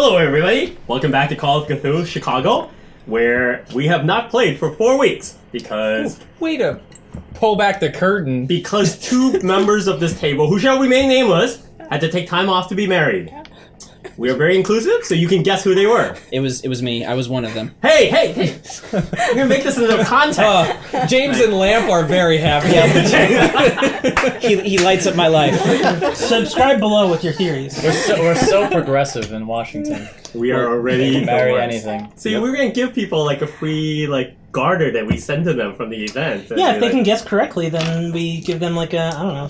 Hello, everybody. Welcome back to Call of Cthulhu Chicago, where we have not played for 4 weeks because... Way to pull back the curtain. Because 2 members of this table, who shall remain nameless, had to take time off to be married. We are very inclusive, so you can guess who they were. It was me. I was one of them. Hey! We're gonna make this into context. James and Lamp are very happy. He lights up my life. Subscribe below with your theories. We're so progressive in Washington. We are already Marry anything. See, we're gonna give people like a free garter that we send to them from the event. Yeah, if they can guess correctly, then we give them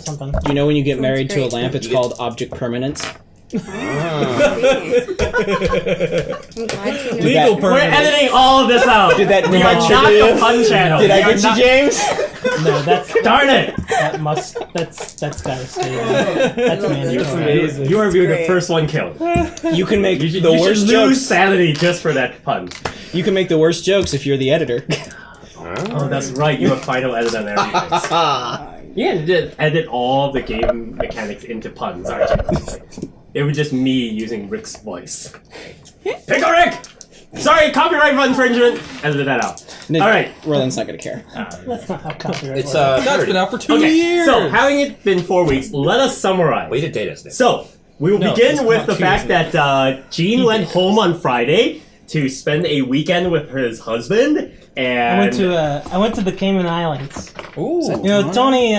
something. You know when you get married to a lamp, it's called object permanence. Legal permanence. We're editing all of this out. Did that we are not the pun channel. Did I get you, James? No, that's darn it. That's gotta stay. That's mandatory. You are the first one killed. You can make You the worst should lose jokes. sanity just for that pun. You can make the worst jokes if you're the editor. Oh, that's right. You have final edit on everything. You can edit all the game mechanics into puns, aren't you? It was just me using Rick's voice. Pickle Rick! Sorry, copyright infringement. Edit that out. No, all right. Roland's not going to care. Let's not have copyright. It's That's been out for 2 years. So, having it been 4 weeks, let us summarize. way to date us. Nick. So, we will begin with the fact that Gene went home on Friday to spend a weekend with his husband, and I went to the Cayman Islands. Ooh. You know, Tony,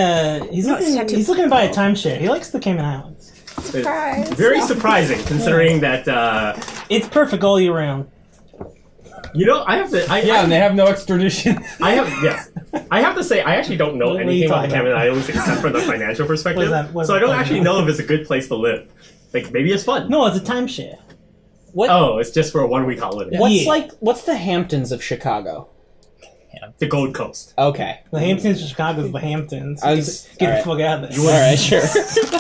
he's looking to buy a timeshare. He likes the Cayman Islands. Surprise. Very surprising, considering that it's perfect all year round. you know, I have to. And they have no extradition. I have to say, I actually don't know What are you anything about the talking Cayman about? Islands except from the financial perspective. What is So I don't that actually talking know if it's a good place to live. Like, maybe it's fun. No, it's a timeshare. Oh, it's just for a 1 week holiday. What's the Hamptons of Chicago? The Gold Coast. Okay. The Hamptons of Chicago is the Hamptons. Get the fuck out of there. Alright, sure.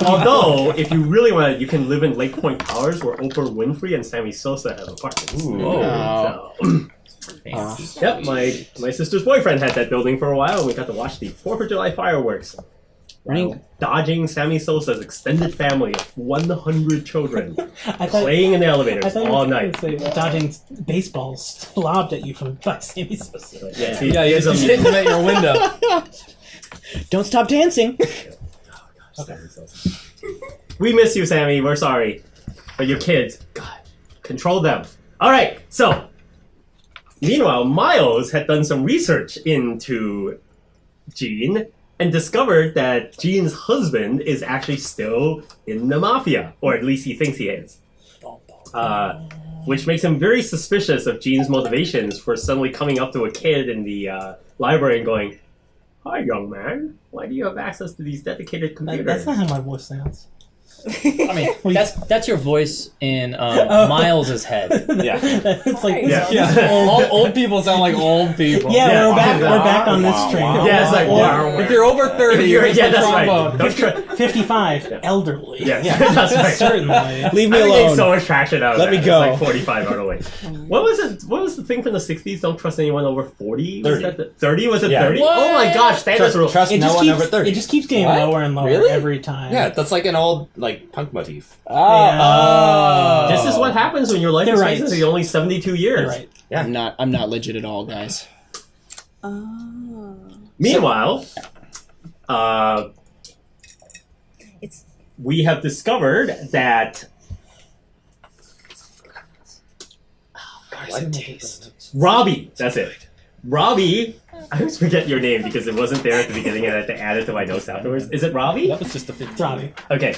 Although, if you really want to, you can live in Lake Point Towers, where Oprah Winfrey and Sammy Sosa have apartments. Yep, my sister's boyfriend had that building for a while, and we got to watch the 4th of July fireworks. Dodging Sammy Sosa's extended family of 100 children playing in the elevators all night. Dodging baseballs lobbed at you by Sammy Sosa. Yeah, you just hit them at your window. Don't stop dancing. Okay. We miss you, Sammy. We're sorry. But your kids, God, control them. All right, so meanwhile, Miles had done some research into Gene and discovered that Gene's husband is actually still in the mafia, or at least he thinks he is. Which makes him very suspicious of Gene's motivations for suddenly coming up to a kid in the library and going, "Hi, young man. Why do you have access to these dedicated computers?" That's not how my voice sounds. I mean, that's your voice in Miles's head. Yeah. It's like Old people sound like old people. Yeah, we're back on this train. Yeah, it's like, If you're over 30, you're that's trombone. right. 55, elderly. Yes, that's right. Certainly. Leave me I'm getting alone. so much traction out of Let that. me go. It's like 45 out of the way. What was it? What was the thing from the 60s? Don't trust anyone over 40? 30. 30? Was it Yeah. 30? Oh my gosh, standards rule. Trust no one over 30. It just keeps getting What? lower and lower Really? every time. Yeah, that's like an old punk motif. This is what happens when your life They're is right. basically only 72 years. You're right. Yeah. I'm not legit at all, guys. Meanwhile, we have discovered that Robbie, that's it. Robbie, I always forget your name because it wasn't there at the beginning and I had to add it to my notes afterwards. Is it Robbie? That was just a 15. Robbie. Okay.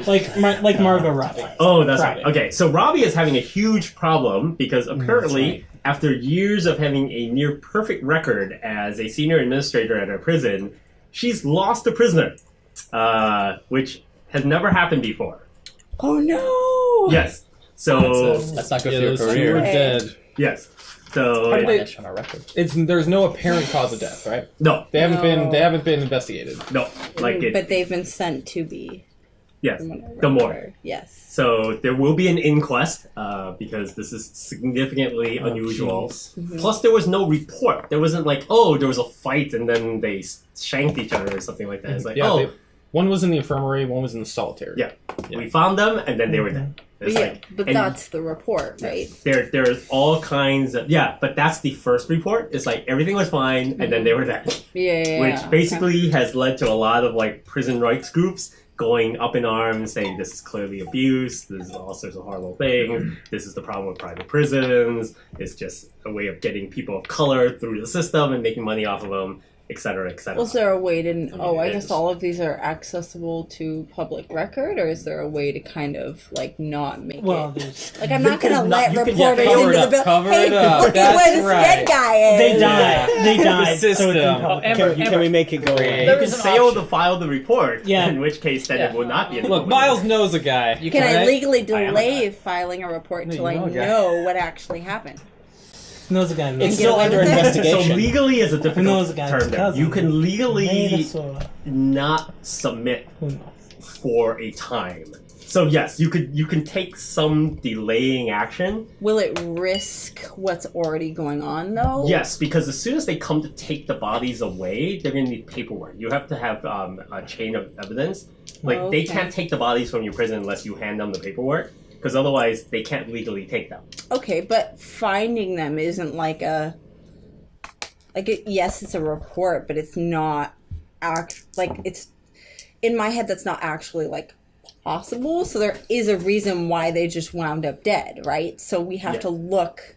Like Margot Robbie. Oh, that's Robbie. right. Okay, so Robbie is having a huge problem because apparently, after years of having a near perfect record as a senior administrator at a prison, she's lost a prisoner, which has never happened before. Oh no! Yes. So That's not good Yeah, for your those two career. are dead. yes. So On our record. There's no apparent cause of death, right? no, They haven't been investigated. no, like it. But they've been sent to be. Yes, the more. Yes. So there will be an inquest because this is significantly unusual. Plus, there was no report. There wasn't like, oh, there was a fight and then they shanked each other or something like that. It's like, Yeah, One was in the infirmary, one was in the solitary. Yeah. We found them, and then they were dead. It's but and that's the report, right? there's all kinds of but that's the first report. It's like everything was fine, and then they were dead. Yeah. Which basically has led to a lot of like prison rights groups going up in arms, saying this is clearly abuse, this is all sorts of horrible things, this is the problem with private prisons, it's just a way of getting people of color through the system and making money off of them, etc., etc. Was there a way to? I guess is. all of these are accessible to public record, or is there a way to kind of like not make Well, it? there's, Like I'm not going to let you can- reporters cover it into up, the building. cover Hey, it up. look at That's where this right. dead guy is. they died. They died. The So it's in system. public. Can we make it go away? You There can is an fail option. to file the report, Yeah. in which case then it would not be in the Look, public Miles record. knows a guy. Can I legally I am a delay filing a report No, till you I know a guy. know what actually happened? Knows a guy. It's get still away under with it? So investigation. legally is a Who difficult knows a guy's term. There. cousin? You can legally Minnesota. not submit Who knows? for a time. So yes, you can take some delaying action. Will it risk what's already going on though? Yes, because as soon as they come to take the bodies away, they're going to need paperwork. You have to have a chain of evidence. Like they Okay. can't take the bodies from your prison unless you hand them the paperwork, because otherwise they can't legally take them. Okay, but finding them isn't like yes, it's a report, but it's not it's in my head that's not actually like possible. So there is a reason why they just wound up dead, right? So we have to look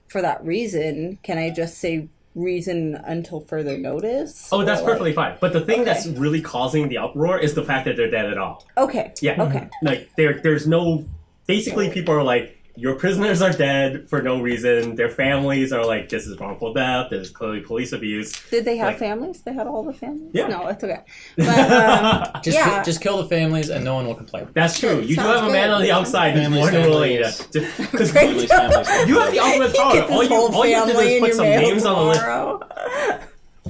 for that reason. Can I just say reason until further notice? Oh, that's Or, like- perfectly fine. But the thing Okay. that's really causing the uproar is the fact that they're dead at all. Okay. Yeah. Okay. Like there's no. Basically, people are like, your prisoners are dead for no reason. Their families are like, this is wrongful death. There's clearly police abuse. Did they have Like- families? They had all the families? Yeah. No, it's okay. But Just kill the families and no one will complain. That's true. You do Sounds have a man good. on the outside who's Families, more than willing families. to. Because Great job. you have the ultimate power. Get this whole All you have to do family is in put your some mail names on the list. tomorrow.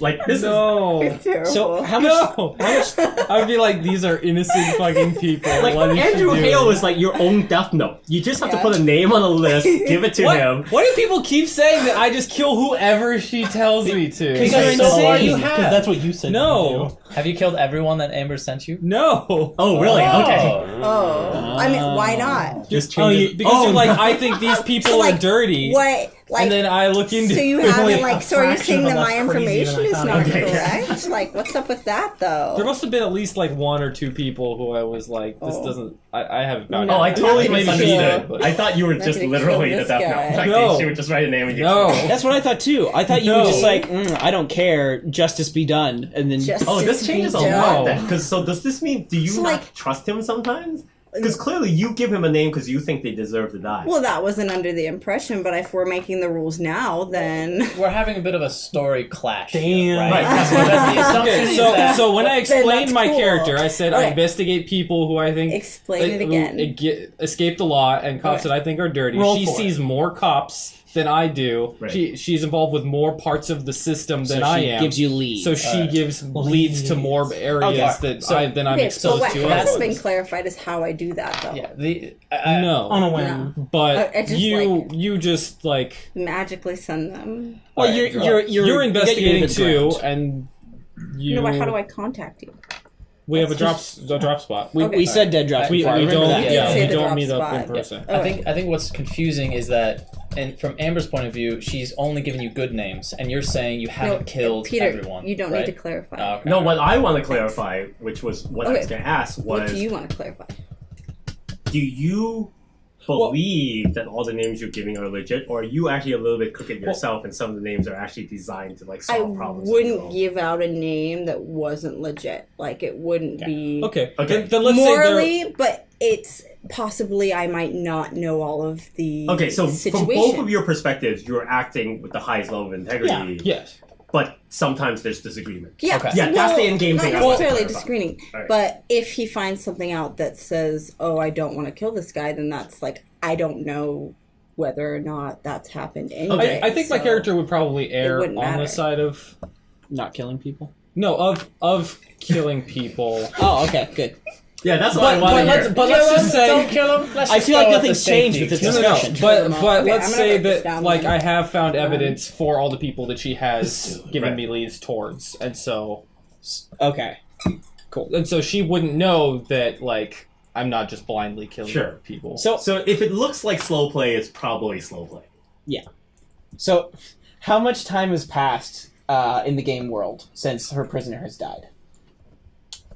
Like this No. Terrible. So how much? No! I would be like, these are innocent fucking people. is like What is she Andrew doing? Hale is like your own death note. You just have to Yeah. put a name on a list, give it to him. Why do people keep saying that I just kill whoever she tells me to? Because you're That's so hard insane. you Because have. that's what you said. No. Have you killed everyone that Amber sent you? No. Oh, really? Okay. Oh, I mean, why not? Just Oh, change it. because you're like, no. I think these people So, like, are dirty. What? Like, And then I look into so you it. haven't Wait, like, a so are you fraction saying of that a my less crazy information than I is thought. not Okay. correct? Like, what's up with that though? There must have been at least like one or two people who I was like, this Oh. doesn't. I haven't found Oh, out. I totally Not gonna misunderstood. kill- I thought you were not just gonna literally kill the this death guy. note. Like No. she would just write a name and you No. That's what I thought too. I thought you No. were just like, I don't care, justice be done, and then Just Oh, this to changes be a lot done. then. Because so does this mean do you So, not like- trust him sometimes? Because clearly you give him a name because you think they deserve to die. Well, that wasn't under the impression, but if we're making the rules now, then We're having a bit of a story clash. Damn. Right? Right, that's That's what- the assumption Okay, is so that so when I Then explained that's my cool. character, I said I Okay. investigate people who I think Explain it again. escape the law and cops Okay. that I think are dirty. Roll She for it. sees more cops than I do. Right. She's involved with more parts of the system so than I she am. gives you lead. So she gives leads to more areas Okay. than I'm okay, so exposed what to. hasn't otherwise. been clarified is how I do that though. Yeah. The No, On a whim. but I just, you just like Magically send them. well, Alright, you're you're investigating you get too, your and you. No, but how do I contact you? We have a That's drop spot. We, Okay. we said dead drop. We, before, I we remember don't that. did say we the don't drop meet up spot. in person. Okay. I think what's confusing is that, and from Amber's point of view, she's only giving you good names, and you're saying you haven't killed Peter, everyone. you don't right? need to clarify. Oh, okay. No, what I want to clarify, which was what I was Okay. going to ask, What was do you want to clarify? do you believe that all the names you're giving are legit, or are you actually a little bit crooked yourself and some of the names are actually designed to like I solve problems? wouldn't give out a name that wasn't legit. Like it wouldn't be Okay. Okay. Then let's say morally, but it's possibly I might not know all of the Okay, so situation. from both of your perspectives, you're acting with the highest level of integrity, yes. but sometimes there's disagreement. Yeah, Okay. Yeah, that's the in-game thing I Not want to necessarily clarify. disagreeing, Alright. but if he finds something out that says, "Oh, I don't want to kill this guy," then that's like I don't know whether or not that's happened anyway. I think my so- character would probably err wouldn't on matter. the side of Not killing people. of killing people. Oh, okay, good. Yeah, that's what I want to hear. But let's just say Don't kill him. Let's I just feel like go with the nothing's changed with safety. this No, discussion. but Okay, let's I'm gonna say write this that down like then. I have found evidence for all the people that she has given Right. me leads towards, and so Okay. Cool. And so she wouldn't know that, like, I'm not just blindly killing Sure. people. So, So if it looks like slow play, it's probably slow play. so how much time has passed in the game world since her prisoner has died?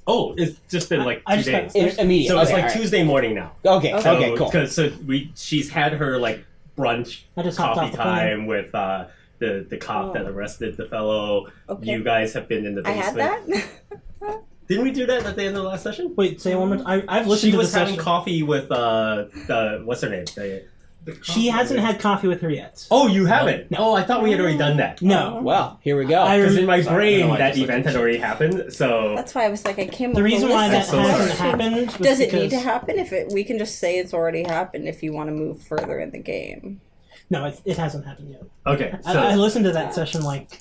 Oh, it's just been like I 2 just days. Immediate. So it's Okay, like all right. Tuesday morning now. Okay, Okay. okay, cool. Because she's had her like brunch I just hopped coffee off the plane. time with the cop that arrested the fellow. Okay. You guys have been in the I basement. had that. Didn't we do that at the end of the last session? Wait, say it one more time. I've listened She to the was having session. coffee with the what's her name? She hasn't had coffee with her yet. Oh, you haven't? No, I thought we had already done that. No. Well, here we go. I Because in my Sorry, I brain, know I that just looked event at had already happened. So That's why I was like, I came. The up with reason a why list that of so hasn't sorry. happened was Does it need because- to happen? If we can just say it's already happened if you want to move further in the game. No, it hasn't happened yet. okay. So I listened to that session like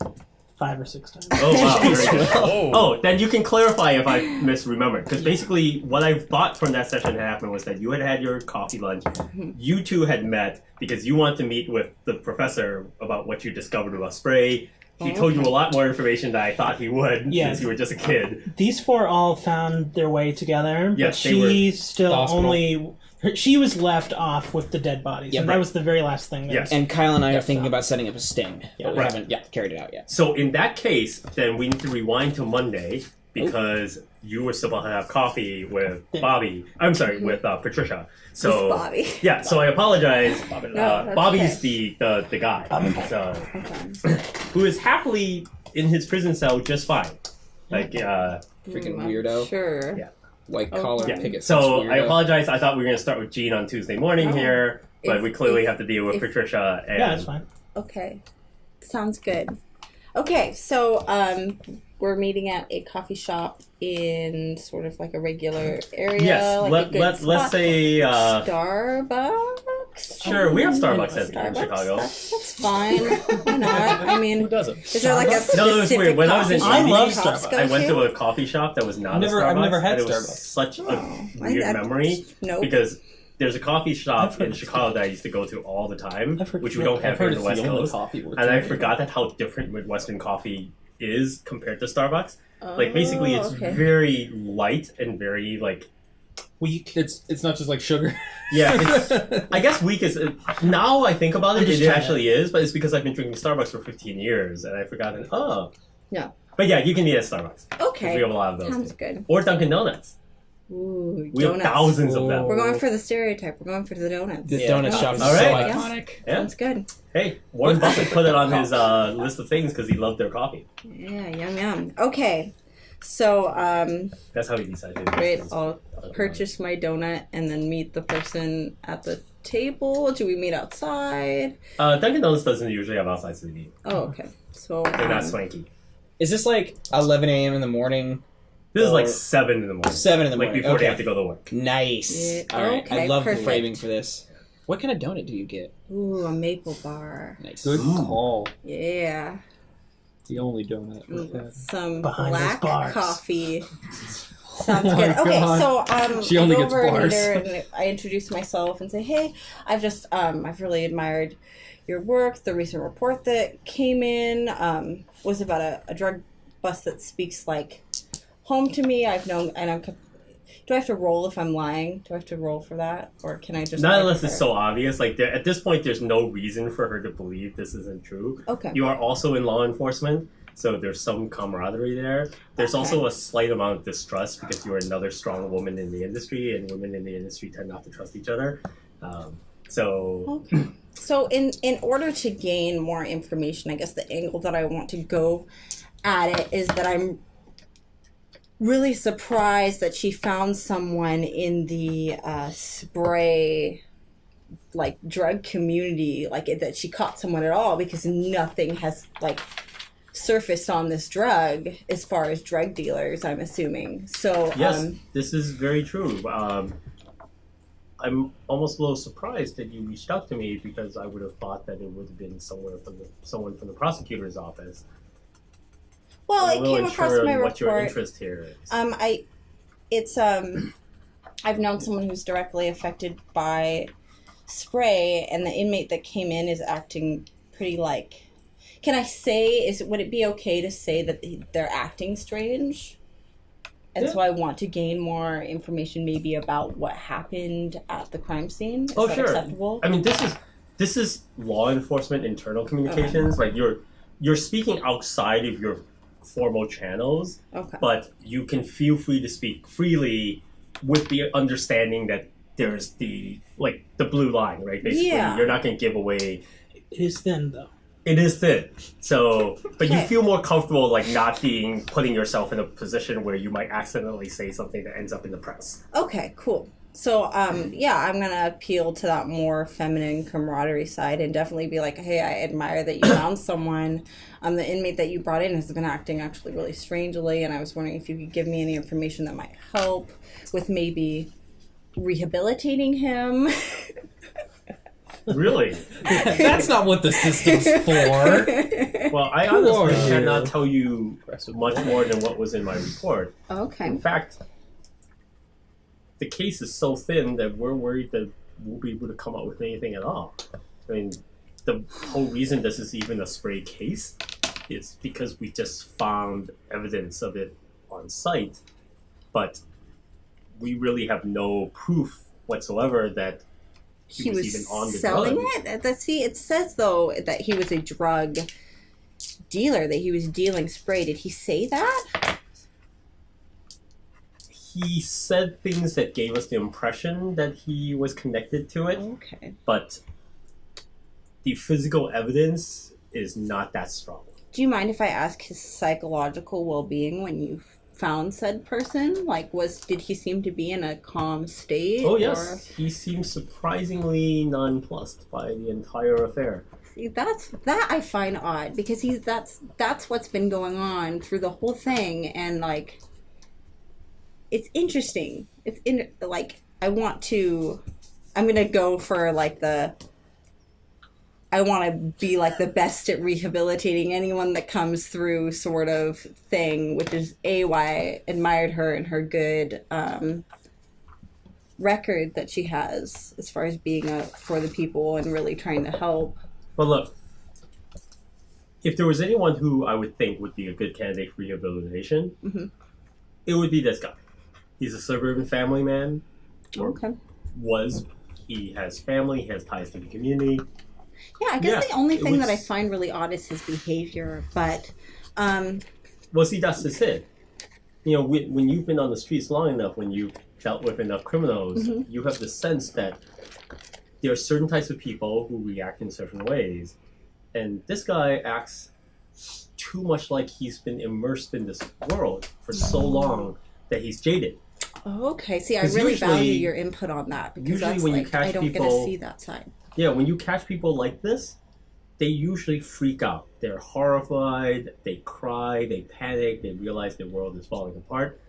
5 or 6 times. oh wow. Very good. Oh. Oh, then you can clarify if I misremembered. Because basically, what I thought from that session had happened was that you had your coffee lunch. You two had met because you wanted to meet with the professor about what you discovered about spray. He told you a lot more information than I thought he would Yeah. since you were just a kid. These 4 all found their way together, but Yes, they she still hospital. only... She was left off with the dead bodies, Yeah, and right. that was the very last thing. Yes. And Kyle and I are thinking about setting up a sting, but we Right. haven't carried it out yet. So in that case, then we need to rewind to Monday because you were supposed to have coffee with Bobby. I'm sorry, with Patricia. So With Bobby. Yeah. So I apologize. that's Bobby's okay. the guy who is happily in his prison cell just fine. Like Freaking weirdo. Sure. Yeah. White collar yeah. picket. So weirdo. I apologize. I thought we were going to start with Jean on Tuesday morning here, but If- we clearly if- have to deal with if- Patricia. And Yeah, that's fine. Okay. Sounds good. Okay, so we're meeting at a coffee shop in sort of like a regular area. Yes. like a good Let's spot. say. Starbucks. Sure, we have Starbucks in Starbucks. Chicago. That's fine. Why not? I mean, Who doesn't? is there like a specific No, it was weird. When I was in coffee Indy, shop I love cops Starbucks. go I went to to? a coffee shop that was not I've never- a Starbucks. I've never had and it was Starbucks. such a weird I- memory Nope. because there's a coffee I've shop heard in of Chicago that I used to go to all the time, I've heard- which we don't have I've here heard in the it's West the only Coast. coffee worth And I drinking. forgot that how different Midwestern coffee is compared to Starbucks. Like basically, it's okay. very light and very like Weak. It's not just like sugar. yeah. It's, I guess weak is now I think about I'm it, just it trying actually is, but it's because I've been drinking Starbucks for 15 years and I've forgotten. Oh, Yeah. But yeah, you can eat at Starbucks. 'Cause Okay. we have a lot of those. Sounds too. good. Or Dunkin' Donuts. Ooh, We donuts. have thousands of them. We're going for the stereotype. We're going for the donuts. The Yeah. donut shop is All so right. iconic. Yeah. Sounds good. Hey, Warren Buffett put it on his list of things because he loved their coffee. Yeah, yum yum. Okay. So, That's how he decided. to wait, invest. I'll purchase my donut and then meet the person at the table. Do we meet outside? Dunkin' Donuts doesn't usually have outside seating. Oh, okay. So, They're not swanky. Is this like 11 a.m. in the morning? This is like Or 7 in the morning. 7 in the Like morning. before okay. they have to go to work. Nice. Yeah, All right. I okay, love perfect. the craving for this. What kind of donut do you get? ooh, a maple bar. Nice. Good call. Yeah. The only donut. we've had. Some Behind those black bars. coffee. Sounds Oh good. my Okay, God. so She only go gets over and bars. meet her and I introduce myself and say, "Hey, I've just I've really admired your work. The recent report that came in was about a drug bust that speaks like home to me. I've known, and I'm. Do I have to roll if I'm lying? Do I have to roll for that, or can I just? Not lie unless to it's her? so obvious. Like at this point, there's no reason for her to believe this isn't true. Okay. You are also in law enforcement, so there's some camaraderie there. There's Okay. also a slight amount of distrust because you're another strong woman in the industry, and women in the industry tend not to trust each other. So Okay. So in order to gain more information, I guess the angle that I want to go at it is that I'm really surprised that she found someone in the spray like drug community, like that she caught someone at all, because nothing has like surfaced on this drug as far as drug dealers, I'm assuming. So yes, this is very true. I'm almost a little surprised that you reached out to me because I would have thought that it would have been someone from the prosecutor's office. well, I'm it a little came across unsure my on what your report. interest here is. I've known someone who's directly affected by spray, and the inmate that came in is acting pretty like. Can I say? Would it be okay to say that they're acting strange? and so I want to gain more information, maybe about what happened at the crime scene. Is Oh, that sure. acceptable? I mean, this is law enforcement internal communications. Like you're speaking outside of your formal channels, Okay. but you can feel free to speak freely with the understanding that there's the blue line, right? Basically, Yeah. you're not going to give away. It is thin though. It is thin, so but you Okay. feel more comfortable like not putting yourself in a position where you might accidentally say something that ends up in the press. Okay, cool. So, yeah, I'm gonna appeal to that more feminine camaraderie side and definitely be like, hey, I admire that you found someone. The inmate that you brought in has been acting actually really strangely, and I was wondering if you could give me any information that might help with maybe rehabilitating him. Really? That's not what the system's for. Well, I Who are honestly you? cannot tell you much more than what was in my report. Okay. In fact, the case is so thin that we're worried that we'll be able to come up with anything at all. I mean, the whole reason this is even a spray case is because we just found evidence of it on site, but we really have no proof whatsoever that he was even on the selling drug. it. See, it says though that he was a drug dealer, that he was dealing spray. Did he say that? He said things that gave us the impression that he was connected to it, Okay. but the physical evidence is not that strong. Do you mind if I ask his psychological well-being when you found said person? Like, did he seem to be in a calm state? Oh yes, he seems surprisingly nonplussed by the entire affair. See, that I find odd because that's what's been going on through the whole thing, and like, it's interesting. I'm gonna go for like I want to be like the best at rehabilitating anyone that comes through sort of thing, which is why I admired her and her good record that she has as far as being for the people and really trying to help. But look, if there was anyone who I would think would be a good candidate for rehabilitation, it would be this guy. He's a suburban family man. Okay. He has family, he has ties to the community. Yeah, I guess Yeah, the only it thing that I was- find really odd is his behavior, but Well, see, that's just it. You know, when you've been on the streets long enough, when you've dealt with enough criminals, you have the sense that there are certain types of people who react in certain ways. And this guy acts too much like he's been immersed in this world for so long that he's jaded. okay. See, I 'Cause really usually- value your input on that because usually that's when you like catch I don't get to people- see that side. Yeah, when you catch people like this, they usually freak out. They're horrified, they cry, they panic, they realize their world is falling apart.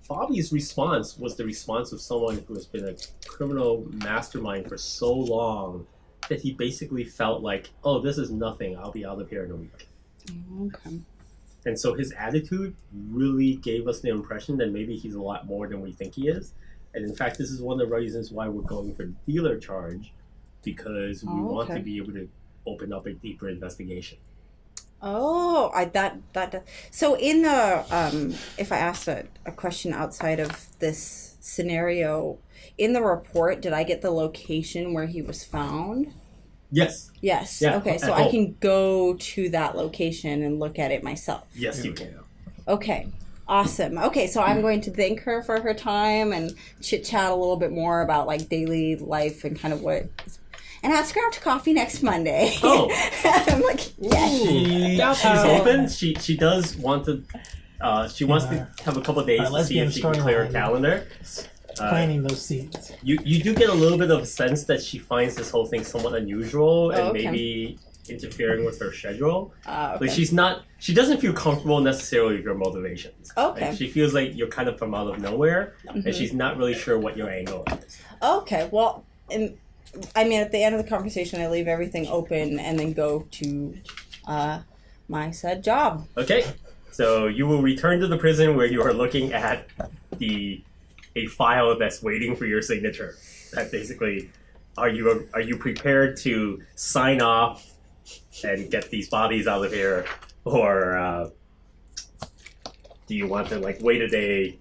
Bobby's response was the response of someone who has been a criminal mastermind for so long that he basically felt like, oh, this is nothing, I'll be out of here in a week. Okay. And so his attitude really gave us the impression that maybe he's a lot more than we think he is. And in fact, this is one of the reasons why we're going for dealer charge, because we want to okay. be able to open up a deeper investigation. Oh, that. So in the if I asked a question outside of this scenario, in the report, did I get the location where he was found? Yes. Yes. Yeah, Okay, so at I home. can go to that location and look at it myself. Yes, you can. Okay. Awesome. Okay, so I'm going to thank her for her time and chit chat a little bit more about like daily life and kind of what. And ask her out to coffee next Monday. Oh. I'm like, yes. She's open. She does want to. She wants to have a couple of days to see lesbian if she can clear her storyline. calendar. Planting those seeds. You do get a little bit of a sense that she finds this whole thing somewhat unusual and okay. maybe interfering with her schedule. Okay. Like she doesn't feel comfortable necessarily with your movies. Okay. Like, she feels like you're kind of from out of nowhere, and she's not really sure what your angle is. Okay, well, I mean, at the end of the conversation, I leave everything open and then go to my said job. Okay, so you will return to the prison where you are looking at a file that's waiting for your signature. That basically, are you prepared to sign off and get these bodies out of here, or do you want to like wait a day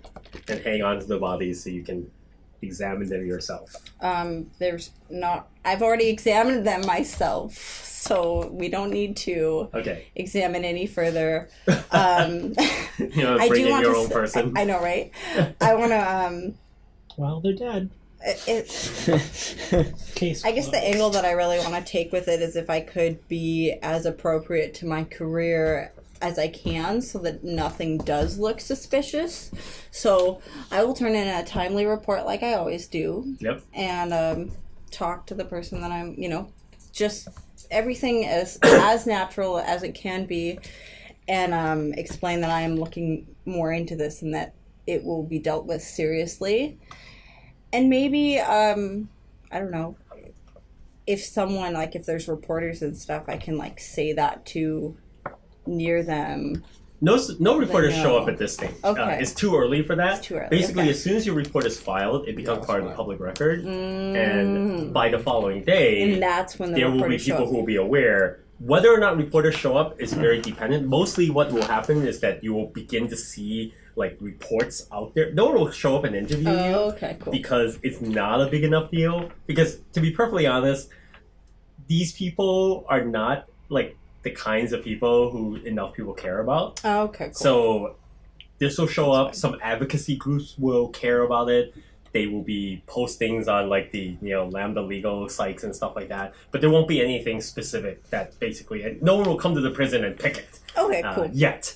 and hang on to the bodies so you can examine them yourself? There's not. I've already examined them myself, so we don't need to examine any further. You know, I bring do in want your to. own person. I know, right? I want to. Well, they're dead. Case. I guess the angle that I really want to take with it is if I could be as appropriate to my career as I can so that nothing does look suspicious. So I will turn in a timely report like I always do. Yep. And talk to the person that I'm, just everything as natural as it can be, and explain that I am looking more into this and that it will be dealt with seriously. And maybe, I don't know, if someone, like, if there's reporters and stuff, I can, like, say that to near them. No reporters show up at this stage. Okay. It's too early for that. It's too early. Basically, Okay. as soon as your report is filed, it becomes part of the public record. And by the following day, And that's when the there will be reporters show people up. who will be aware. Whether or not reporters show up is very dependent. Mostly what will happen is that you will begin to see like reports out there. No one will show up and interview you Okay, cool. because it's not a big enough deal. Because to be perfectly honest, these people are not like the kinds of people who enough people care about. Okay, cool. So this will show up. Some advocacy groups will care about it. They will be postings on like the Lambda legal sites and stuff like that. But there won't be anything specific that basically, and no one will come to the prison and pick it Okay, cool. yet,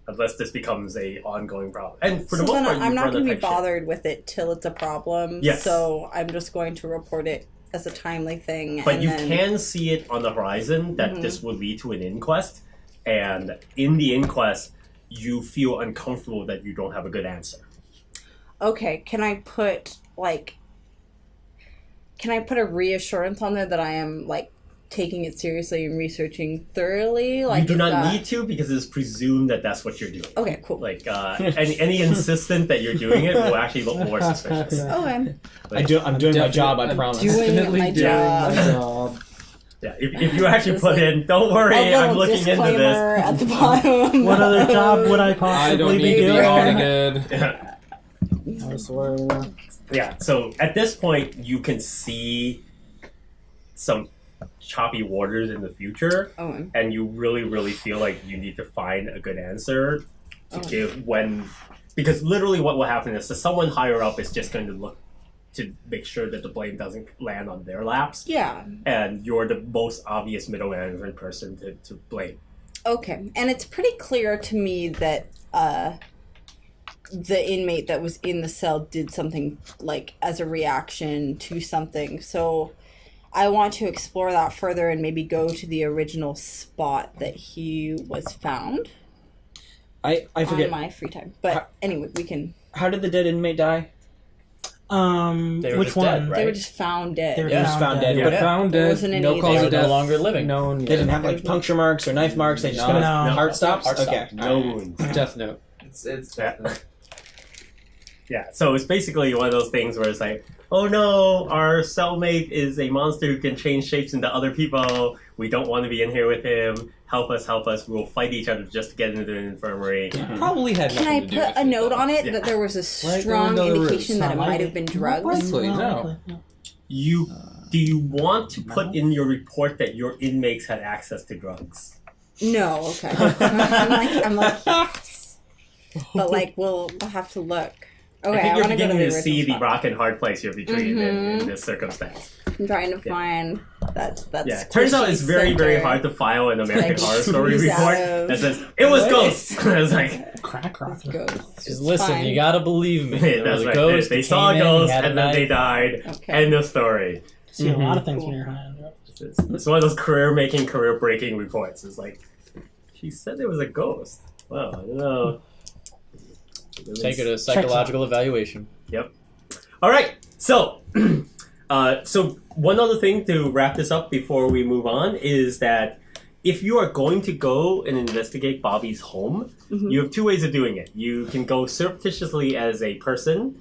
unless this becomes a ongoing problem. And for the So most then part, I'm not going to be tight ship. bothered with it till it's a problem. Yes. So I'm just going to report it as a timely thing. But and you then, can see it on the horizon that this will lead to an inquest, and in the inquest, you feel uncomfortable that you don't have a good answer. Okay, can I put a reassurance on there that I am like taking it seriously and researching thoroughly? Like, You do is not that- need to because it's presumed that that's what you're doing. Okay, cool. Like any insistent that you're doing it will actually look more suspicious. Okay. I'm doing my job, I promise. Doing my job. job. Yeah, if you actually Just put like in, don't worry, A I'm little looking into disclaimer this. at the bottom. What other job would I I possibly don't be need to be doing? audited. Yeah. I swear. Yeah, so at this point, you can see some choppy waters in the future, Oh, and you really, really feel like you need to find a good answer to give because literally what will happen is that someone higher up is just going to look to make sure that the blame doesn't land on their laps, yeah. and you're the most obvious middle management person to blame. Okay, and it's pretty clear to me that the inmate that was in the cell did something like as a reaction to something. So I want to explore that further and maybe go to the original spot that he was found I forget. on my free time. But anyway, we can. How did the dead inmate die? They were Which just one? dead, right? They were just found dead. They were He was found dead. Yeah. But Found There dead. wasn't any No cause there. of They were death. no longer living. Known. they didn't have like puncture marks or knife marks. They just No. got No. heart stops. Heart stop. Okay. No wounds. Death note. It's Yeah, so it's basically one of those things where it's like, oh no, our cellmate is a monster who can change shapes into other people. We don't want to be in here with him. Help us, help us. We'll fight each other just to get into the infirmary. Probably had Can nothing I to do put with a it, note though. on it Yeah. that there was a Right, strong there were no indication that it Not might likely. have been drugs? Likely, Not no. likely, no. Do you want to put in your report that your inmates had access to drugs? No, okay. I'm like, yes. But like, we'll have to look. Okay, I think I you're want to go to beginning the to see original the spot. rock and hard place you're between in this circumstance. I'm trying to find that's Yeah, it turns out it's very, very hard to file an American Like, Horror Story squeeze out report of- that says, it was ghosts! It's like, Crack rocker. Ghosts. Just listen, you gotta believe me. There that's was a right. ghost. They he saw a came in, he ghost had a and then they knife. died. Okay. End of story. See a lot of things when you're high on drugs. It's one of those career-making, career-breaking reports. It's like, she said there was a ghost. Well, I don't know. Take it to a psychological evaluation. Yep. All right. So, so one other thing to wrap this up before we move on is that if you are going to go and investigate Bobby's home, you have two ways of doing it. You can go surreptitiously as a person,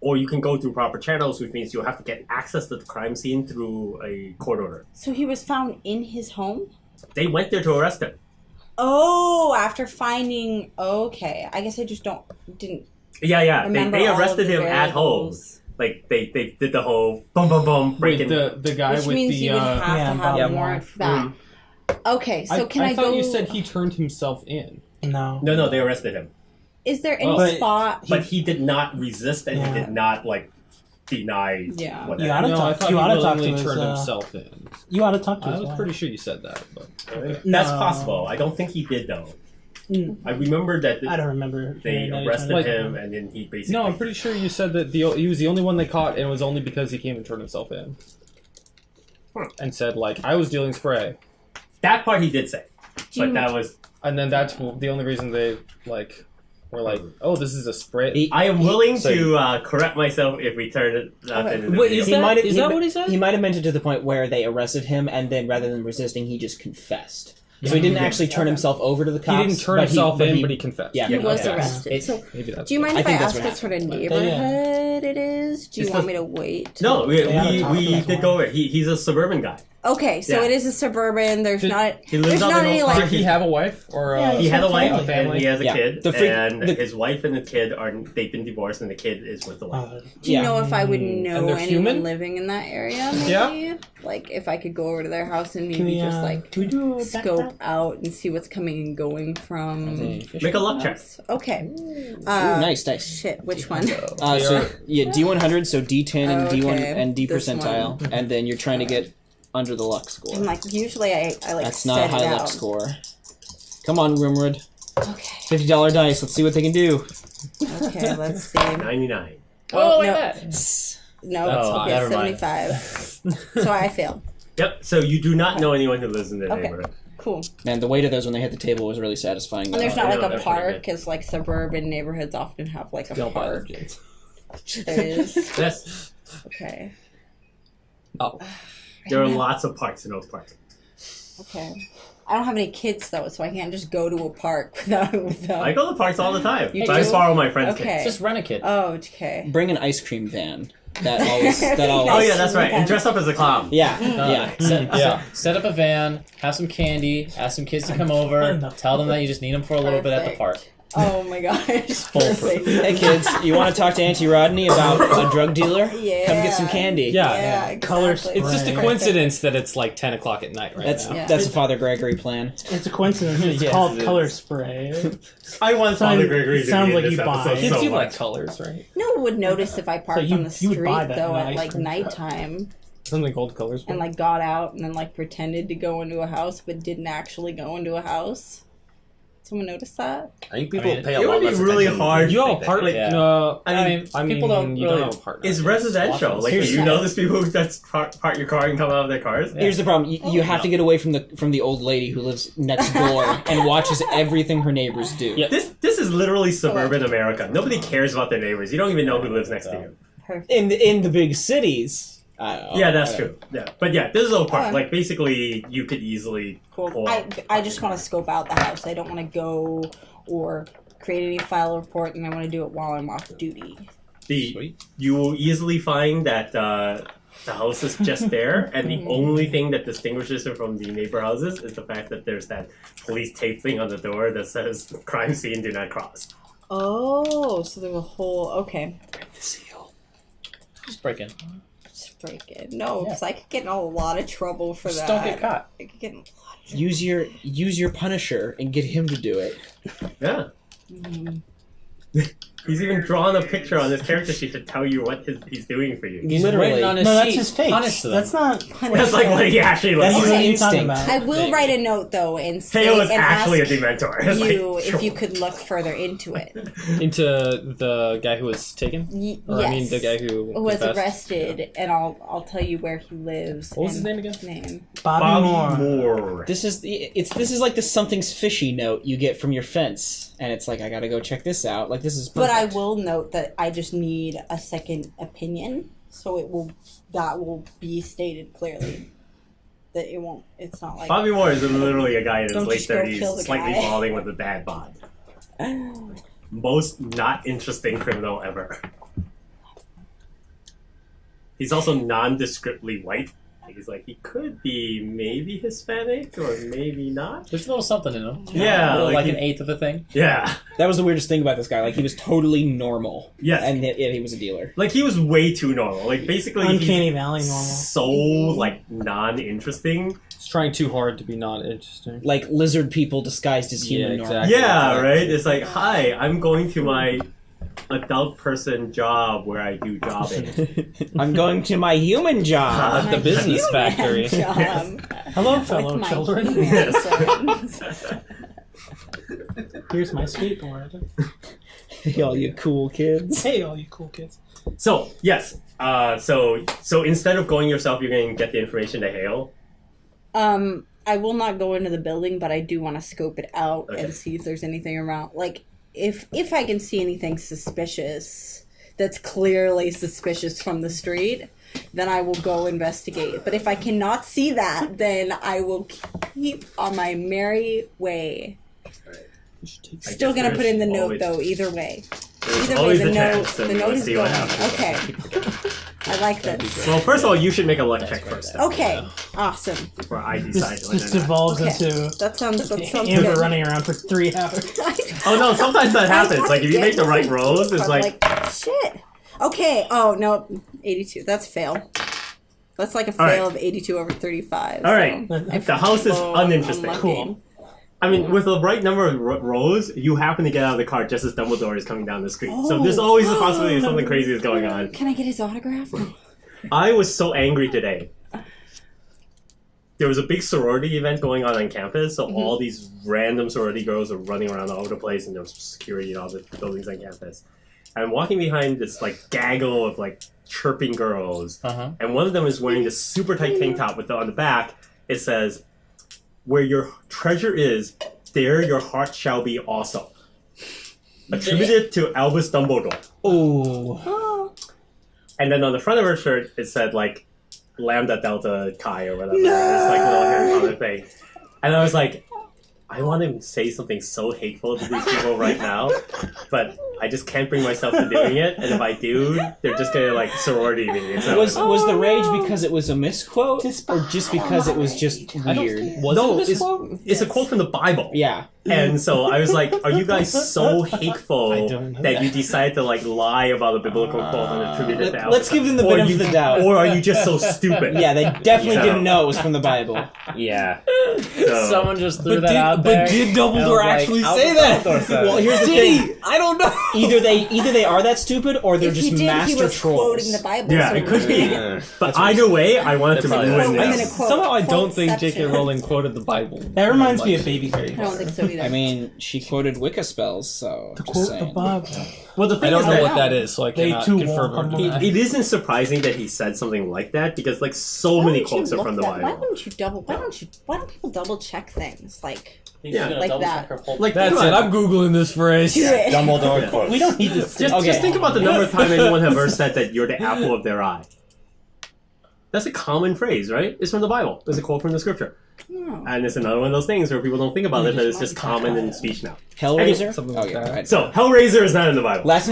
or you can go through proper channels, which means you'll have to get access to the crime scene through a court order. So he was found in his home? They went there to arrest him. Oh, after finding. Okay, I guess I just didn't. Yeah. Remember They all of arrested the him at home. variables. Like they did the whole boom boom boom Wait, breaking. the guy Which with means the you would have yeah, to have yeah, a warrant for that. Okay, so can I thought go? you said he turned himself in. No. No, they arrested him, Is there any But- spot? but he did not resist and Yeah. he did not like deny. Yeah. whatever. You oughta No, I talk- thought you he oughta talk to willingly his, turned uh, himself in. You ought to talk to I his was wife. pretty sure you said that, but That's No. possible. I don't think he did though. Mm. I remember that I don't remember. they hearing that he arrested turned him and then he basically. no, I'm pretty sure you said that he was the only one they caught, and it was only because he came and turned himself in, and said like I was dealing spray, That part he did say, but that was. and then that's the only reason they like were like, oh, this is a spray. I am willing So- to correct myself if we turn it out into the Wait, video. is that- might have- is that what he said? He might have meant it to the point where they arrested him, and then rather than resisting, he just confessed. So he didn't actually turn himself over to the He cops. didn't turn himself in, but he confessed. Yeah, He was okay. arrested. So, Maybe that's do you mind I if I think that's ask what what sort of happened. neighborhood it is? Do you It's want the- me to wait? No, we They had a talk did about go over it. He's a suburban guy. Okay, so Yeah. it is a suburban. There's Did- not. he lives There's out not in any Oak like. Park. Did he have a wife or Yeah, He had a wife family? and he has a Yeah. kid, The freak- and the- his wife and the kid they've been divorced, and the kid is with the wife. Do you Yeah. know if I would know they're anyone human? living in that area? Maybe? Yeah. Like if I could go over to their house and Can maybe we, just like can we do a scope background? out and see what's coming and going from. Make a luck check. Okay. Ooh, nice. Shit. Which one? So yeah, D100, so D10 and D1 Okay, and D this percentile, and then you're trying to get under the luck score. And like usually I like That's set not a it high out. luck score. Come on, Rimwood. Okay. $50 dice. Let's see what they can do. Okay. Let's see. 99. Oh, look no. at that. No. Oh, Okay. never mind. 75. So I failed. Yep. So you do not know anyone who lives in the Okay. neighborhood. Cool. Man, the weight of those when they hit the table was really satisfying. And there's I not know, like a that's pretty park, good. because like suburban neighborhoods often have like a Don't buy park. them, James. There is. Yes. Okay. Oh, There are lots of parks in Oak Park. Okay. I don't have any kids though, so I can't just go to a park without. I go to parks all the time. You But I do? borrow my friends' Okay. kids. Just rent a kid. Oh, okay. Bring an ice cream van. That always. That always. Oh yeah, that's right. And dress up as a clown. Yeah. Mm. Yeah. Set up a van, have some candy, ask some kids to come over, tell them that you just need them for a little bit at the park. Oh my gosh. Perfect. Hey kids, you want to talk to Auntie Rodney about a drug dealer? Yeah. Come get some candy. yeah. Yeah, exactly. Colors- It's just a Right. coincidence that it's like 10 o'clock at night right That's now. Yeah. that's a Father Gregory plan. It's a coincidence. It's Yes, called it color is. spray. I want Sounds- Father Gregory to sounds be in like this you buy. episode Kids so do much. like colors, right? No one would notice if I parked you- on the you would buy street that though in an at ice like cream truck. nighttime Something called colors. and like got out and then like pretended to go into a house but didn't actually go into a house. Someone notice that? I think people I mean, pay a it lot would be less really attention hard. than you have think a they partner. do. Yeah. No, I mean, people don't you really- don't have a partner. It's residential. Like Here's- you notice people who just park your car and come out of their cars. Here's the problem: you have to get away from the old lady who lives next door and watches everything her neighbors do. Yeah. This is literally suburban America. Nobody cares about their neighbors. You don't even know who lives next to you. Perfect. In the big cities. Yeah, that's true. Yeah, but yeah, this is Oak Park. Okay. Like basically, you could easily Cool. pull. I just want to scope out the house. I don't want to go or create any file report, and I want to do it while I'm off duty. You will easily find that the house is just there, and the only thing that distinguishes it from the neighbor houses is the fact that there's that police tape thing on the door that says "Crime scene, do not cross." Oh, so there's a whole okay. Just break in. Just break it. No, because I could get in a lot of trouble for Just that. don't get caught. I could get in a lot of Use your Punisher and get him to do it. Yeah, trouble. he's even drawn a picture on his character sheet to tell you what he's doing for you. He's Literally. written on his No, that's sheet. his face. Punish them. That's not. That's like what he actually looks That's like. what you're talking instinct. about. I will write a note though and say Hale is and actually a ask Dementor. It's you like, if you could look further into it. Into the guy who was taken? Or, yes. I mean, the guy who was confessed? arrested, and I'll tell you where he lives. What was his and name again? Name. Bobby Moore. Moore. This is like the something's fishy note you get from your fence, and it's like I gotta go check this out. Like this is. But I perfect. will note that I just need a second opinion, so that will be stated clearly. That it won't. It's not like Bobby Moore is literally a guy in his Don't late just go kill 30s, the slightly guy. balding with a bad bod. Most not interesting criminal ever. He's also nondescriptly white. He's like, he could be maybe Hispanic or maybe not. There's a little something in him. Yeah, A little, like he- an eighth of a thing. Yeah. That was the weirdest thing about this guy. Like, he was totally normal. Yes. And yet he was a dealer. Like, he was way too normal. Like, basically, Uncanny he's Valley normal. so, like, non-interesting. It's trying too hard to be not interesting. Like, lizard people disguised as human Yeah, normal. exactly. Yeah, right? It's like, hi, I'm going to my adult person job where I do jobbing. I'm going to my human job. At the business factory. Hello, fellow my children. Yes. Here's my skateboard. Hey, all you cool kids. Hey, all you cool kids. So, yes. So instead of going yourself, you're going to get the information to Hale. I will not go into the building, but I do want to scope it out Okay. and see if there's anything around. Like, if I can see anything suspicious that's clearly suspicious from the street, then I will go investigate. But if I cannot see that, then I will keep on my merry way. Still gonna put in the note though. Either way, always the a note. chance, and The note let's is see going. what happens. Okay, I like this. Well, first of all, you should make a luck check first. Okay, awesome. Before I decide This whether just or not. devolves Okay. into That sounds Amber good. running around for 3 hours. Oh no, sometimes that happens. Like, if you make the right rolls, it's I'm like... shit. Okay. Oh no, 82. That's fail. That's like a All right. fail of 82 over 35. All right. so I The house is feel uninteresting. unlucky. Cool. I mean, with the right number of rolls, you happen to get out of the car just as Dumbledore is coming down the street. So there's always the possibility something crazy is going on. Can I get his autograph? I was so angry today. There was a big sorority event going on campus, so all these random sorority girls are running around all over the place, and there was security in all the buildings on campus. And I'm walking behind this like gaggle of like chirping girls, and one of them is wearing this super tight tank top with on the back. It says, "Where your treasure is, there your heart shall be also." Attributed to Albus Dumbledore. Oh. And then on the front of her shirt, it said like Lambda Delta Chi or whatever. No! It's like a little Harry Potter thing. And I was like, I want to say something so hateful to these people right now, but I just can't bring myself to doing it. And if I do, they're just gonna like sorority me. And so Was the rage because it was a misquote, or just because it was just weird? no, it's a quote from the Bible. Yeah. And so I was like, are you guys so hateful I don't know that you decide to like lie about a biblical quote and attribute it to Albus? Let's give them the Or benefit you- of the doubt. Or are you just so stupid? Yeah, they definitely Yeah. didn't know it was from the Bible. Yeah. So- Someone just threw that out there. But did and I was Dumbledore like, actually Albus say that? Dumbledore said Well, it. here's the thing. I don't know. Either they are that stupid, or they're If just he did, master he was trolls. quoting the Bible. Yeah, so it could be. Yeah. But either way, I wanted to That's ruin probably- I'm this. gonna quote. Somehow I don't think quoteception. J.K. Rowling quoted the Bible. That reminds me of Baby Fairy. I don't think so either. I mean, she quoted Wicca spells, so To just quote saying. the Bible. Well, the I thing don't is know that what that is, so I They cannot too confirm won't or come deny. it isn't surprising that he said something like that because like so many quotes are from the Why Bible. wouldn't you double? Why don't people double check things? Like Yeah. like that. Like That's think it. about I'm googling this phrase. Dumbledore quote. We don't need to. Just think about the number of times anyone has ever said that you're the apple of their eye. That's a common phrase, right? It's from the Bible. It's a quote from the scripture. Oh. And it's another one of those things where people don't think about it, but it's just common in speech now. Hellraiser? Something Oh, like yeah, that. go ahead. So, Hellraiser is not in the Bible. Last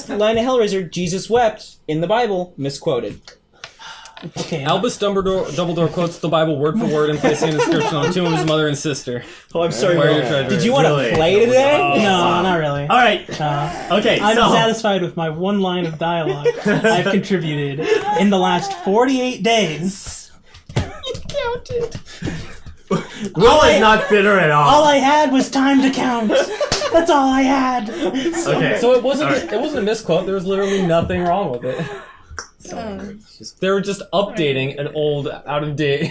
line of Hellraiser, Jesus wept in the Bible, misquoted. Okay. Albus Dumbledore quotes the Bible word for word and placing an inscription on the tomb of his mother and sister. Oh, I'm sorry. Where your treasure Did is. you want to Really? play today? Oh. No, not really. All right. Okay, I'm so satisfied with my one line of dialogue I've contributed in the last 48 days. Will is not bitter at All all. I had was time to count. That's all I had. Okay. So it wasn't. All right. It wasn't a misquote. There was literally nothing wrong with it. They were just updating an old, out of date.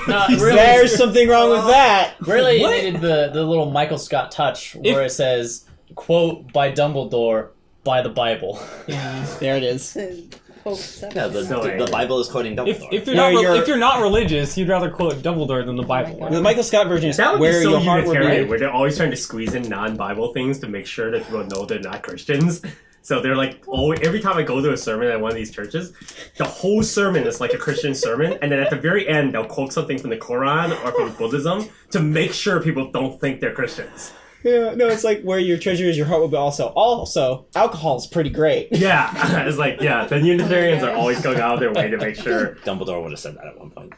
No, really, There's something wrong with that. really it needed the little Michael Scott touch where it says, quote by Dumbledore by the Bible. Yeah. There it is. Yeah, the Bible is quoting Dumbledore. If you're Yeah, not you're- if you're not religious, you'd rather quote Dumbledore than the Bible. The Michael Scott version is That would be where so your heart will Unitarian, be. where they're always trying to squeeze in non-Bible things to make sure that people know they're not Christians. So they're like, oh, every time I go to a sermon at one of these churches, the whole sermon is like a Christian sermon, and then at the very end, they'll quote something from the Quran or from Buddhism to make sure people don't think they're Christians. Yeah, no, it's like where your treasure is, your heart will be also. Also, alcohol is pretty great. Yeah, it's like, yeah, the Unitarians are always going out of their way to make sure. Dumbledore would have said that at one point.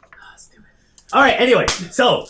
All right, anyway, so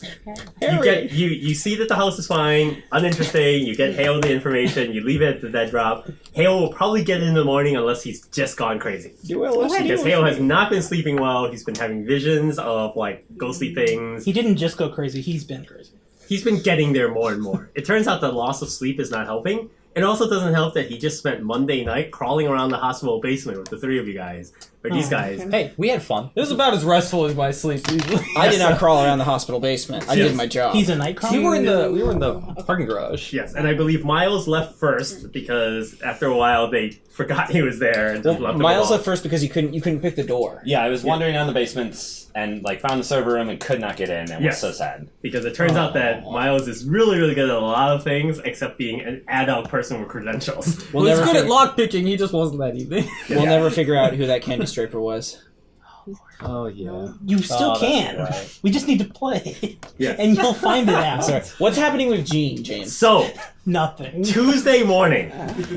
Harry. you see that the house is fine, uninteresting, you get Hale the information, you leave it at the dead drop. Hale will probably get it in the morning unless he's just gone crazy. Because Hale has not been sleeping well, he's been having visions of, like, ghostly things. He didn't just go crazy, he's been crazy. He's been getting there more and more. It turns out the loss of sleep is not helping. It also doesn't help that he just spent Monday night crawling around the hospital basement with the three of you guys. Or these guys. Hey, we had fun. It was about as restful as my sleep usually. I did not crawl around the hospital basement. I did my job. He's a nightcrawler? We were in the parking garage. Yes, and I believe Miles left first because after a while they forgot he was there and just left him Miles alone. left first because you couldn't pick the door. Yeah, I was wandering around the basements and like found the server room and could not get in and was so sad. Because it turns out that Miles is really, really good at a lot of things except being an adult person with credentials. Well, he's good at lockpicking, he just wasn't that evening. We'll never figure out who that candy striper was. Oh, yeah. You still Oh, that's can. right. We just need to play. Yes. And you'll find it out. Sorry. What's happening with Gene, James? So, Nothing. Tuesday morning,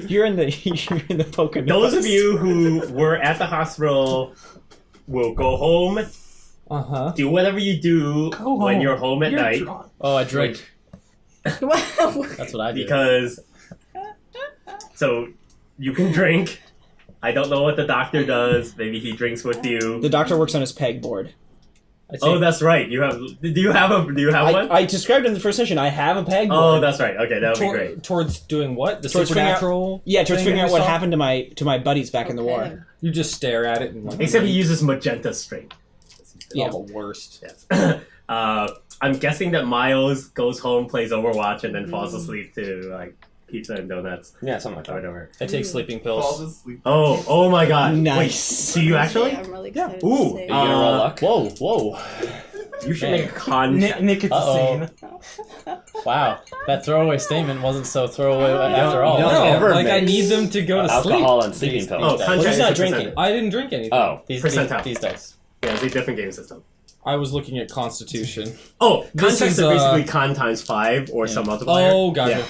You're in the Pokemon. those of you who were at the hospital will go home, Uh-huh. do whatever you do Go when home. you're home at You're night. drunk. Oh, I drink. Wow. That's what I do. Because so you can drink. I don't know what the doctor does. Maybe he drinks with you. The doctor works on his pegboard. Oh, that's right. You have. Do you have one? I described in the first session. I have a pegboard. Oh, that's right. Okay, that would be great. Towards doing what? The Towards figuring out- supernatural? towards thing figuring that out you what saw? happened to my buddies back in the war. You just stare at it and like... Except he uses magenta string. Yeah. Oh, the worst. Yes. I'm guessing that Miles goes home, plays Overwatch, and then falls asleep to like pizza and donuts Yeah, something like or that. whatever. I take sleeping pills. Oh my God! Nice. Wait, do you actually? I'm really excited Ooh. to say. You gonna roll luck? Whoa. You should Hey. make a con check. Nick is Uh-oh. insane. Wow. That throwaway statement wasn't so throwaway after all. you don't No, ever like I mix need them to go to alcohol sleep. and sleeping These- pills. Oh, these con dice. check he's not is a drinking. percent. I didn't drink anything. Oh, These Percentile. dice. Yeah, it's a different game system. I was looking at Constitution. Oh, con This checks is, are basically con times 5 or some multiplier. Oh, gotcha. Yeah.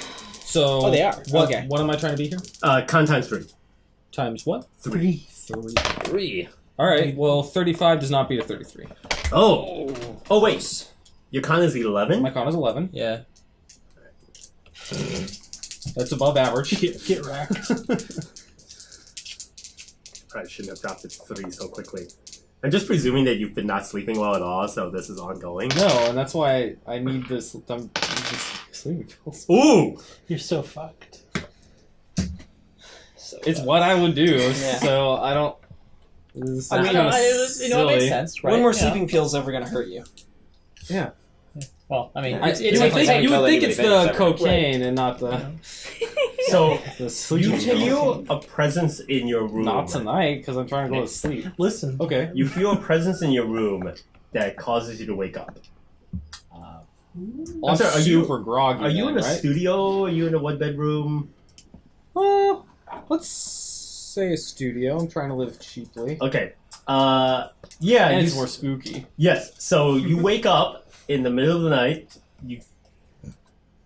So... Oh, they are. What, Okay. what am I trying to be here? Con times 3. Times what? 3. 3. Alright, well, 35 does not beat a 33. Oh. Oh wait. Your con is 11. My con is 11. Yeah. That's above average. Get wrecked. Probably shouldn't have dropped it to 3 so quickly. I'm just presuming that you've been not sleeping well at all, so this is ongoing. No, and that's why I need this. This sleeping pills. Ooh. You're so fucked. It's what I would do, Yeah. so I don't. This I mean, kinda it makes silly. sense, right? One more Yeah. sleeping pill's ever gonna hurt you. Yeah. Well, I mean, I, it's you would definitely think, you would think technically it's would the be better. cocaine and not the So the sleeping you pills. feel a presence in your room. Not tonight, because I'm trying to go to sleep. Listen. Okay. You feel a presence in your room that causes you to wake up. I'm sorry, are you- super groggy. Are you in a right? studio? Are you in a one bedroom? Well, let's say a studio. I'm trying to live cheaply. Okay. Yeah. And you it's more spooky. Yes. So you wake up in the middle of the night.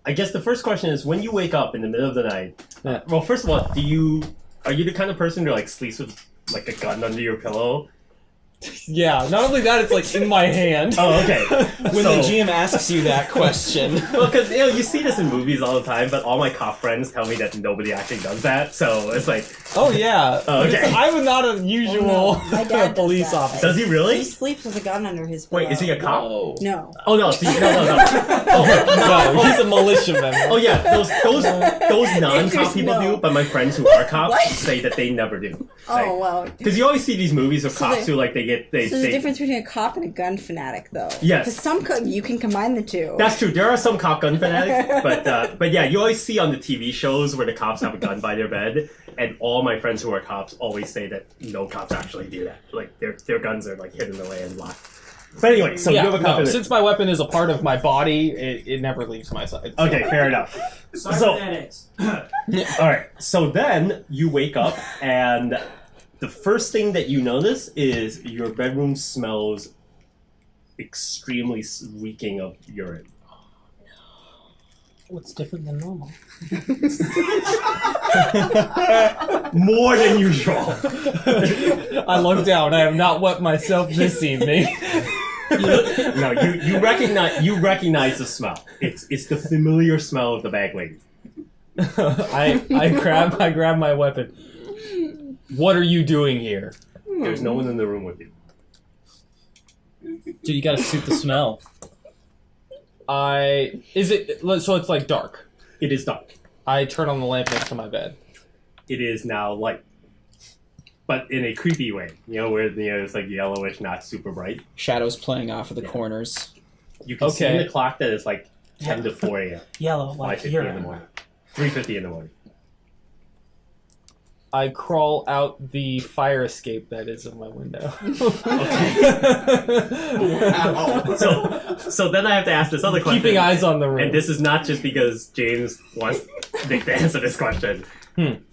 I guess the first question is, when you wake up in the middle of the night. Yeah. Well, first of all, are you the kind of person who like sleeps with like a gun under your pillow? Yeah, not only that, it's like in my hand. Oh, okay. When the GM asks you that question. Well, because you see this in movies all the time, but all my cop friends tell me that nobody actually does that. So it's like, Oh, yeah. Oh, okay. I'm not a usual My dad does police that. officer. does he really? He sleeps with a gun under his pillow. Wait, is he a cop? Whoa. No. Oh no, no. No, he's a militiaman. Oh yeah, those non-cop There's people no- do, but my friends who are cops What? say that they never do. Oh, well. Because you always see these movies of So cops they- who like they So there's a difference between a cop and a gun fanatic, though. Yes. Because some you can combine the two. That's true. There are some cop gun fanatics, but yeah, you always see on the TV shows where the cops have a gun by their bed, and all my friends who are cops always say that no cops actually do that. Like their guns are like hidden away and locked. But anyway, so Yeah, you have a cop no, in it. since my weapon is a part of my body, it never leaves my side. Okay, fair enough. So, all right. So then you wake up, and the first thing that you notice is your bedroom smells extremely reeking of urine. What's different than normal? More than usual. I look down. I have not wet myself this evening. No, you recognize the smell. It's the familiar smell of the bag lady. I grab my weapon. What are you doing here? There's no one in the room with you. Dude, you gotta suit the smell. So it's like dark. It is dark. I turn on the lamp next to my bed. It is now light, but in a creepy way. Where it's like yellowish, not super bright. Shadows playing off of the corners. You can see in the clock that it's like 10 to 4 a.m. Yellow, like 5:50 in the morning. 3:50 in the morning. I crawl out the fire escape that is of my window. So then I have to ask this other question. Keeping eyes on the room. And this is not just because James wants Nick to answer this question.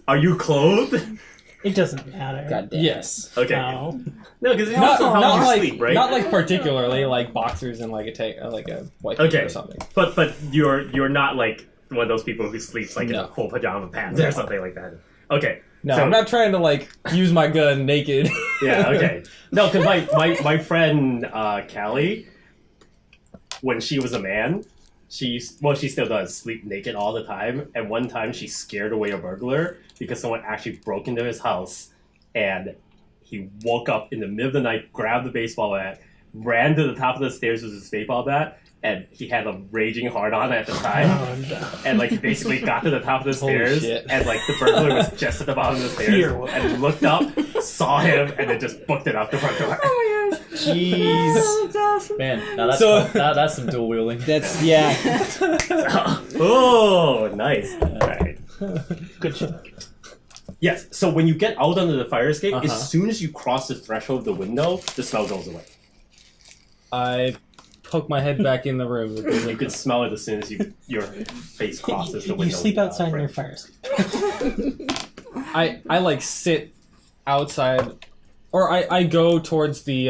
Are you clothed? It doesn't matter. God damn. Yes. Okay. No. No, because it's Not, also how not you like sleep, right? not like particularly like boxers and like a white Okay. or something. But you're not like one of those people who sleeps like in No. a full pajama pants or something like that. Okay. No, So- I'm not trying to like use my gun naked. Yeah, okay. No, because my friend Callie, when she was a man, she still does sleep naked all the time. And one time she scared away a burglar because someone actually broke into his house, and he woke up in the middle of the night, grabbed the baseball bat, ran to the top of the stairs with his baseball bat, and he had a raging hard-on at the time. And like he basically got to the top of the Holy stairs, shit. and like the burglar was just at the bottom of the stairs, Fear. and looked up, saw him, and then just booked it out the front door. Oh my gosh. Jeez. That's awesome. Man, now that's So- that's some dual wielding. That's yeah. Oh, nice. All right. Good shit. Yes. So when you get out under the fire escape, Uh-huh. as soon as you cross the threshold of the window, the smell goes away. I poke my head back in the room. You can smell it as soon as your face crosses the window. You sleep outside in frame. your fire escape. I like sit outside, or I go towards the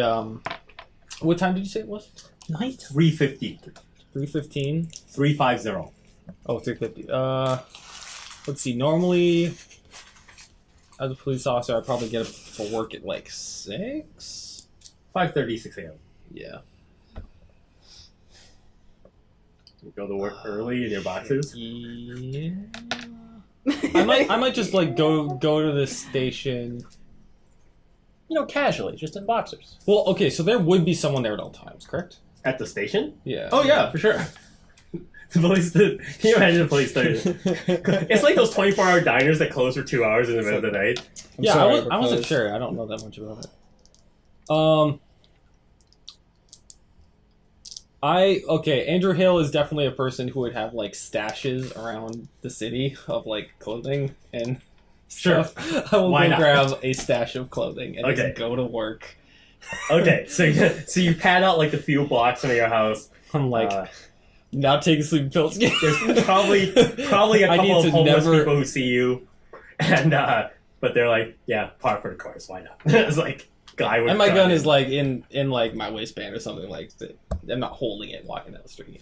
what time did you say it was? Night. 350. 3:15. 350. Oh, 3:50. Let's see. Normally, as a police officer, I probably get up for work at like 6. 5:30, 6 a.m. Yeah. You go to work early in your boxers. Yeah. I might just like go to the station. Casually, just in boxers. Well, okay, so there would be someone there at all times, correct? At the station? Yeah. Oh yeah, for sure. The police. Can you imagine the police station? It's like those 24-hour diners that close for 2 hours in the middle of the night. Yeah, sorry, I wasn't because- sure. I don't know that much about it. Andrew Hale is definitely a person who would have like stashes around the city of like clothing and Sure. stuff. I will Why go not? grab a stash of clothing and Okay. just go to work. Okay, so you pad out like the few blocks from your house. I'm like Uh, not taking sleeping pills. There's probably a I need couple of to homeless never- people who see you, and but they're like, yeah, par for the course. Why not? It's like guy with And my gun is like in like my waistband or something like that. I'm not holding it walking down the street,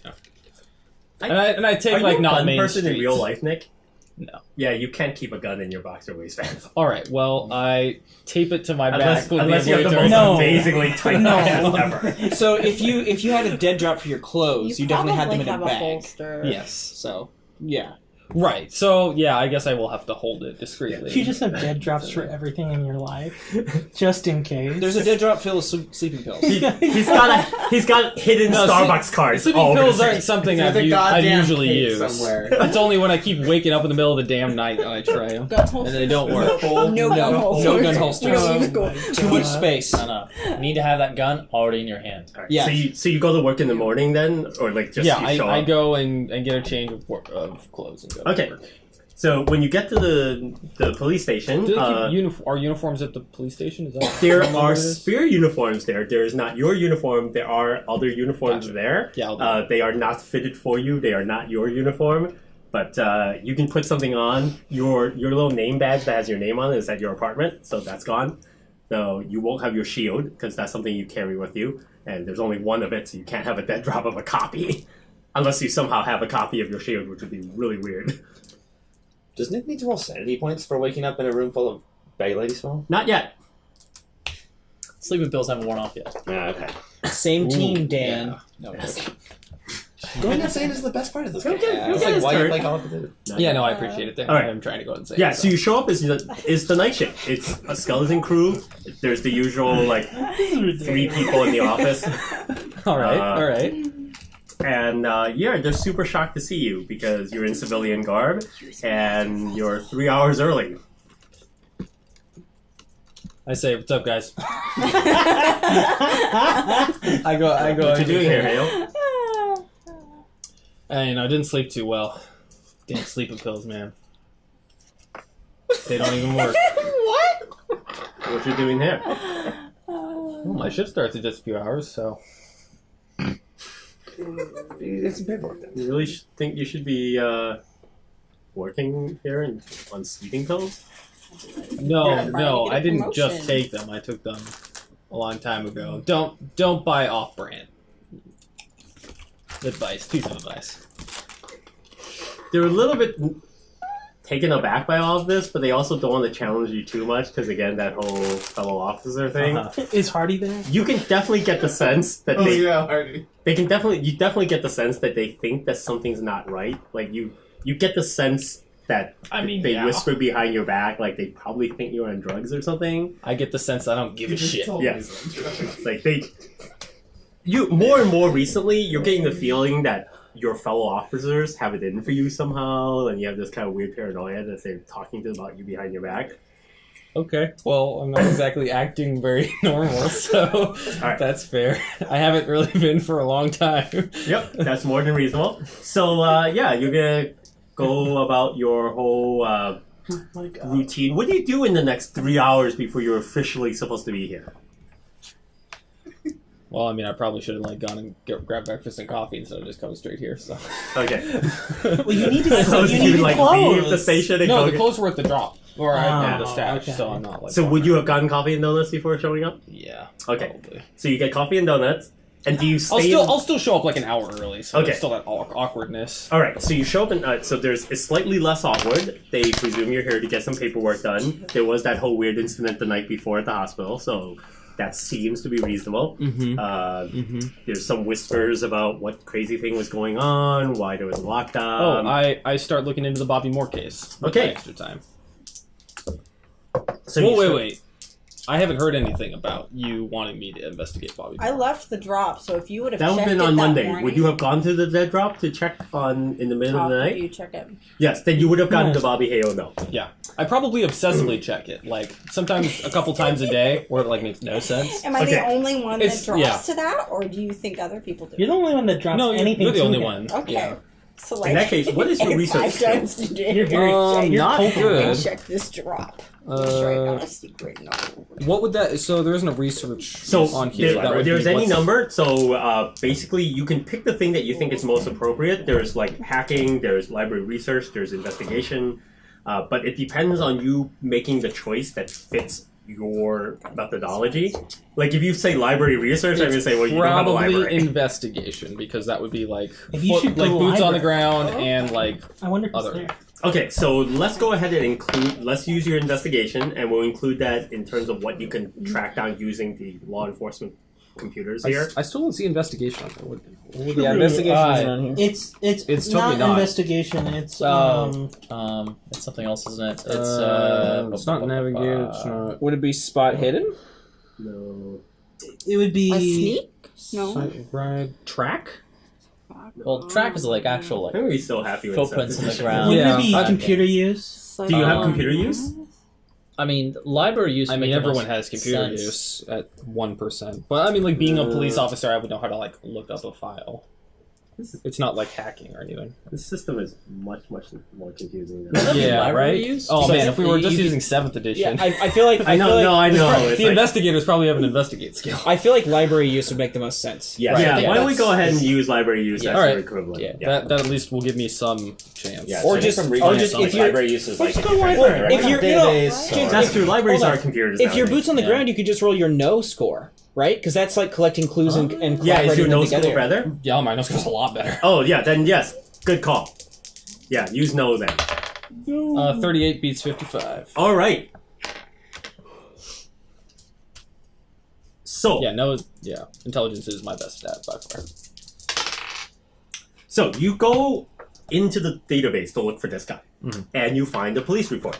And I take Are you like a not gun main person streets. in real life, Nick? No. Yeah, you can't keep a gun in your boxer waistband All right. Well, I tape it to my back with unless the you have the most avoider. No. amazingly tight No. pants ever. So if you had a dead drop for your clothes, you definitely had them in a have a bag. holster. Yes. So yeah. Right. So yeah, I guess I will have to hold it discreetly. You just have dead drops for everything in your life, just in case. There's a dead drop full of sleeping pills. He's got hidden No, Starbucks cards. Sleeping all over pills the aren't city. something There's I a goddamn usually cake use. somewhere. It's only when I keep waking up in the middle of the damn night that I try them, Gun holster. and they don't work. No gun holsters. No gun holsters. We don't use gun- Too much space. No. You need to have that gun already in your hand. All right, Yeah. So you go to work in the morning then, or like just Yeah, you show I up? go and get a change of clothes and go. to Okay. work. So when you get to the police station, Do they keep are uniforms at the police station? Is that there what are it is? spare uniforms there. There is not your uniform. There are other uniforms Gotcha. there. Yeah, I'll do They are not fitted for you. They are not your uniform. But you can put something on. Your little name badge that has your name on it is at your apartment, so that's gone. So you won't have your shield because that's something you carry with you, and there's only one of it, so you can't have a dead drop of a copy. Unless you somehow have a copy of your shield, which would be really weird. Does Nick need to roll sanity points for waking up in a room full of bag lady smell? Not yet. Sleeping pills haven't worn off yet. Yeah, okay. Same team, Dan. No, Going insane is the best part of this game. Okay, It's okay, like, why turn. you play Call of Duty? Yeah, no, I appreciate it. All right. I'm trying to go insane. Yeah, so you show up as the night shift. It's a skeleton crew. There's the usual, like, 3 people in the office. All right, Uh, all right. And, yeah, they're super shocked to see you because you're in civilian garb and you're 3 hours early. I say, what's up, guys? I go. What you doing here, Hale? I didn't sleep too well. Damn sleeping pills, man. They don't even work. What you doing here? Well, my shift starts in just a few hours, so. It's some paperwork then. You really think you should be, working here on sleeping pills? No, Yeah, no, trying to get a I didn't just promotion. take them. I took them a long time ago. Don't buy off-brand. Advice, piece of advice. They're a little bit taken aback by all of this, but they also don't want to challenge you too much because, again, that whole fellow officer thing. Is Hardy there? You can definitely get the sense that Oh, yeah, Hardy. you definitely get the sense that they think that something's not right. Like you get the sense that they yeah. whisper behind your back, like they probably think you're on drugs or something. I get the sense I don't give a shit. Yes. Like more and more recently, you're getting the feeling that your fellow officers have it in for you somehow, and you have this kind of weird paranoia that they're talking about you behind your back. Okay, well, I'm not exactly acting very normal, so right. that's fair. I haven't really been for a long time. Yep, that's more than reasonable. So, yeah, you're gonna go about your whole routine. What do you do in the next 3 hours before you're officially supposed to be here? Well, I mean, I probably should have gone and grabbed breakfast and coffee instead of just coming straight here. So. Okay. Well, you need to. So you you need like clothes. leave the station and No, go the get... clothes were at the drop, or at the stash, okay. so I'm not like. So would you have gotten coffee and donuts before showing up? Yeah. Okay. Probably. So you get coffee and donuts, and do you stay? I'll still show up like an hour early, so Okay. there's still that awkwardness. All right. So you show up, and so it's slightly less awkward. They presume you're here to get some paperwork done. There was that whole weird incident the night before at the hospital, so that seems to be reasonable. Mm-hmm. There's some whispers about what crazy thing was going on, why there was a lockdown. I start looking into the Bobby Moore case. with Okay. my extra time. So Well, you start- wait. I haven't heard anything about you wanting me to investigate Bobby I Moore. left the drop, so if you would have That would have checked been it on that Monday. morning, Would you have gone to the dead drop to check on in the middle of the night? You check it. Yes, then you would have gotten the Bobby Hale note. Yeah. I probably obsessively check it, like sometimes a couple times a day, where it makes no sense. Am I Okay. the only one that It's- drops yeah. to that, or do you think other people do? You're the only one that drops No, anything. you're the to only him. one. Okay. Yeah. So like, In that case, what is your if research I've skill? done today, You're very. you're not culpable. good. I check this drop. Make sure I got a secret note. What would that? So there isn't a research So on here. That would there's be any what's- number. So basically, you can pick the thing that you think is most appropriate. There's like hacking, there's library research, there's investigation, but it depends on you making the choice that fits your methodology. Like if you say library research, I'm gonna say, well, you don't have a Probably library. investigation because that would be like If you should like go boots on the library. ground and like I wonder if it's Other. there. Okay, so let's go ahead and let's use your investigation, and we'll include that in terms of what you can track down using the law enforcement computers here. I still don't see investigation on there. Yeah, investigations on here. It's It's totally not. investigation. It's It's something else, isn't it? It's not navigate. It's not. Would it be spot hidden? No. it would be A sneak? No. Ride track. Well, track is like actual I think we're still happy with footprints in the subdivision. ground. Wouldn't Yeah. it be Okay. computer use? Do you have Um, computer use? I mean, library use. I would mean, make the everyone most has computer sense. use at 1%. But I mean, like being a police officer, I would know how to like look up a file. It's not like hacking or anything. This system is much more confusing than That'd be Yeah, library right. use? Oh So man, if we were just you- using 7th edition, Yeah, I feel like I know, I know. It's the like, investigators probably have an investigate skill. I feel like library use would make the most sense. Yeah, Right, yeah, yeah, why don't we that's- go ahead and use library use Yeah. as Alright. your equivalent? Yeah. That at least will give me some chance. Yeah, Or so just- from or reading just something, if you're- library use is like Let's if go you're library. If you're, you know, database James, That's true. Libraries hold on. are computers. if your nowadays. boots on the Yeah. ground, you could just roll your no score. right? Because that's like collecting clues and Yeah, is collaborating your them nose together. skill better? Yeah, my nose goes a lot better. Oh, yeah, then yes. Good call. Yeah, use no then. 38 beats 55. All right. So, intelligence is my best stat by far. so you go into the database to look for this guy, Mhm. and you find a police report.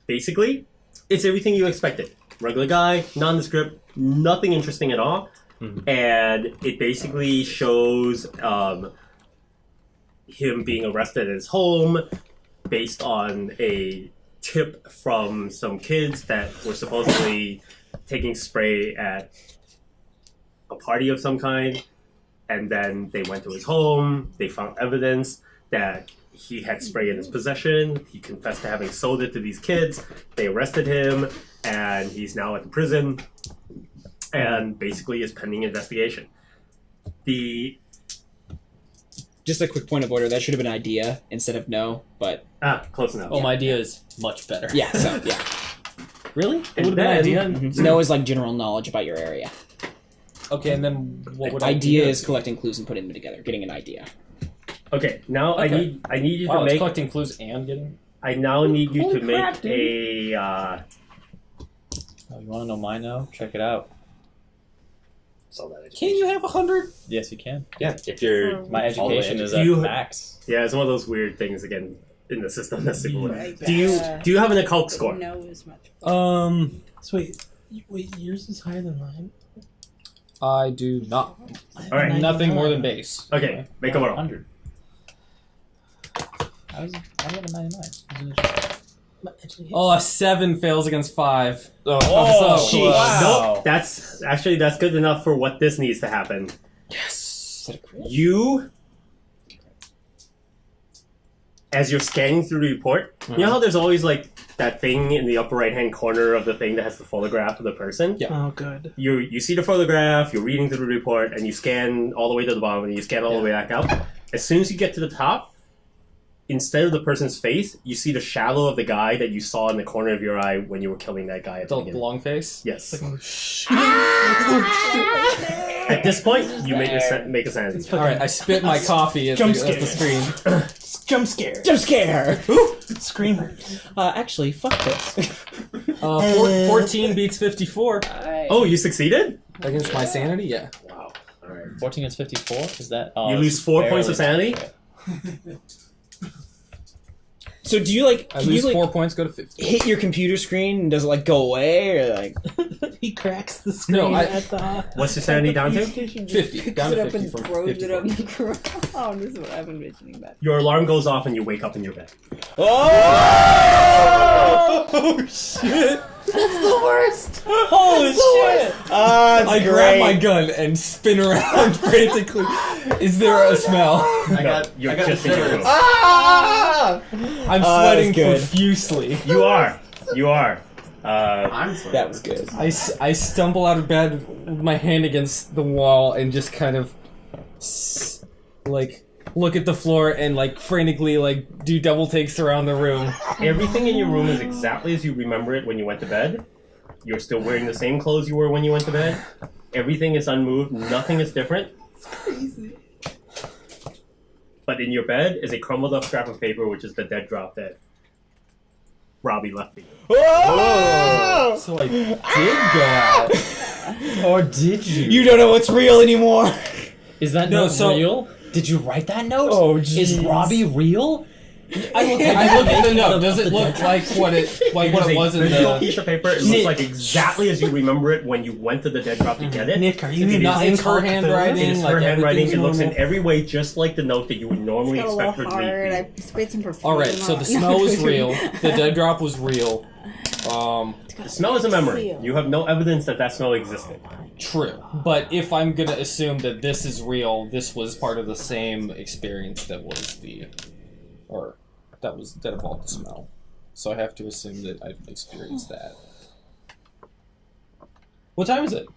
Basically, it's everything you expected. Regular guy, nondescript, nothing interesting at all. Mhm. And it basically shows him being arrested at his home based on a tip from some kids that were supposedly taking spray at a party of some kind. And then they went to his home, they found evidence that he had spray in his possession. He confessed to having sold it to these kids. They arrested him, and he's now at the prison, and basically is pending investigation. Just a quick point of order. That should have been idea instead of no, but Close enough. Oh, my idea is much better. yeah. So yeah, Really? It And would have been then- idea. no is like general knowledge about your area. Okay, and then what would Idea is collecting clues and putting them together, getting an idea. Okay, now Okay. I need you Wow, to it's make. collecting clues and getting. I now need you Holy to crap, make dude. a. Oh, you want to know mine now? Check it out. So that Can you have 100? Yes, you can. Yeah, if you're My all the way education is Do at you- max. Yeah, it's one of those weird things again in the system that's super weird. Right. Do you have an occult score? No is much. So wait, yours is higher than mine. I do not. All right. Nothing more than base. Okay, make a roll. 100. I was at a 99. Oh, a 7 fails against 5. Oh, so jeez. close. Nope. That's good enough for what this needs to happen. Yes. You, as you're scanning through the report, you know how there's always like that thing in the upper right hand corner of the thing that has the photograph of the person? Yeah. Oh, good. You see the photograph, you're reading through the report, and you scan all the way to the bottom, and you scan all the way back up. As soon as you get to the top, instead of the person's face, you see the shadow of the guy that you saw in the corner of your eye when you were killing that guy at the The beginning. long face? Yes. Oh, shit. At this point, you make a sanity check. Alright, I spit my coffee at Jump the screen. Jump scare. Jump scare. Screamer. Actually, fuck this. 14 beats 54. Oh, you succeeded? Against my sanity? Yeah. Wow. All right. 14 is 54? Is that? You lose 4 points of sanity? So do you like? I Can lose you like 4 points, go to 50. hit your computer screen and does it like go away or like? He cracks the screen No, I- at the. What's your sanity down to? 50. Down Picks to it up 50 and from throws 54. it on the ground. Oh, this is what I've been mentioning about. Your alarm goes off and you wake up in your bed. Oh shit! That's the worst. Holy shit! That's I great. grab my gun and spin around frantically. Is there a smell? You're just in your room. Ah! I'm Oh, sweating that's good. profusely. You are. That was good. I stumble out of bed with my hand against the wall and just kind of like look at the floor and like frantically like do double takes around the room. Everything in your room is exactly as you remember it when you went to bed. You're still wearing the same clothes you were when you went to bed. Everything is unmoved. Nothing is different. Crazy. But in your bed is a crumbled up scrap of paper, which is the dead drop that Robbie left for you. Oh! So I did go out. Or did you? You don't know what's real anymore. Is that No, note so- real? Did you write that note? Oh, Is jeez. Robbie real? I look at the note. Does it look like what it was in visual the? piece of paper. It looks like exactly as you remember it when you went to the dead drop to get it. Nick, are you It in Not is- in her handwriting. It is like her handwriting. everything's It looks in normal. every way just like the note that you would normally Got a expect little her to leave hard. for you. I sprayed some perfume. All right, so the smell was real. The dead drop was real. The smell is a memory. You have no evidence that that smell existed. True, but if I'm gonna assume that this is real, this was part of the same experience that was that involved the smell. So I have to assume that I've experienced that. What time is it?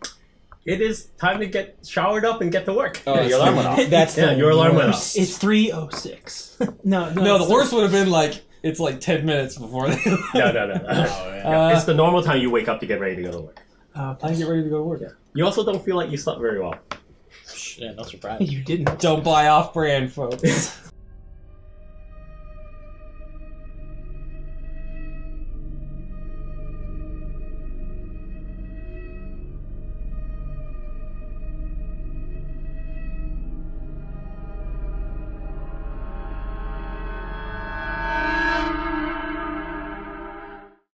It is time to get showered up and get to work. Oh, your alarm went off. That's Yeah, the your alarm went worst. off. It's 3:06. No, No, it's the worst would have been like it's like 10 minutes before. No. It's the normal time you wake up to get ready to go to work. Plan to get ready to go to work. You also don't feel like you slept very well. Yeah, no surprise. You didn't. Don't buy off-brand, folks.